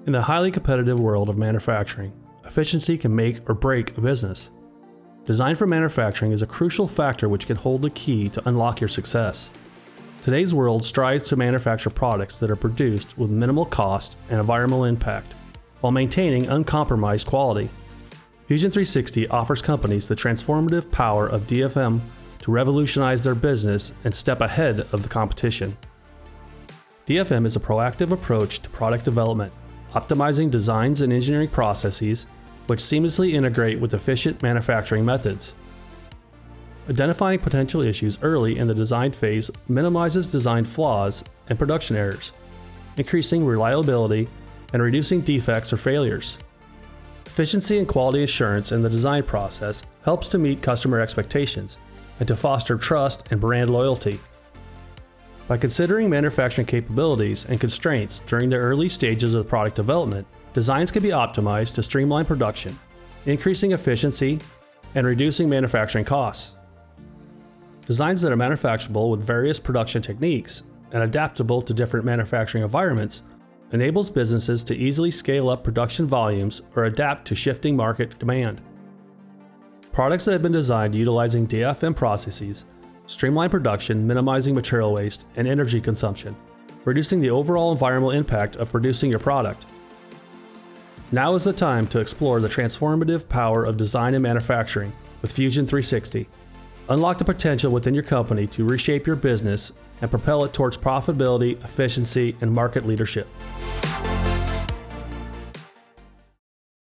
In the highly competitive world of manufacturing, efficiency can make or break a business. Design for manufacturing is a crucial factor which can hold the key to unlock your success. Today's world strives to manufacture products that are produced with minimal cost and environmental impact, while maintaining uncompromised quality. Fusion 360 offers companies the transformative power of DFM to revolutionize their business and step ahead of the competition. DFM is a proactive approach to product development, optimizing designs and engineering processes which seamlessly integrate with efficient manufacturing methods. Identifying potential issues early in the design phase minimizes design flaws and production errors, increasing reliability and reducing defects or failures. Efficiency and quality assurance in the design process helps to meet customer expectations and to foster trust and brand loyalty. By considering manufacturing capabilities and constraints during the early stages of product development, designs can be optimized to streamline production, increasing efficiency and reducing manufacturing costs. Designs that are manufacturable with various production techniques and adaptable to different manufacturing environments enables businesses to easily scale up production volumes or adapt to shifting market demand. Products that have been designed utilizing DFM processes streamline production, minimizing material waste and energy consumption, reducing the overall environmental impact of producing your product. Now is the time to explore the transformative power of design and manufacturing with Fusion 360. Unlock the potential within your company to reshape your business and propel it towards profitability, efficiency, and market leadership.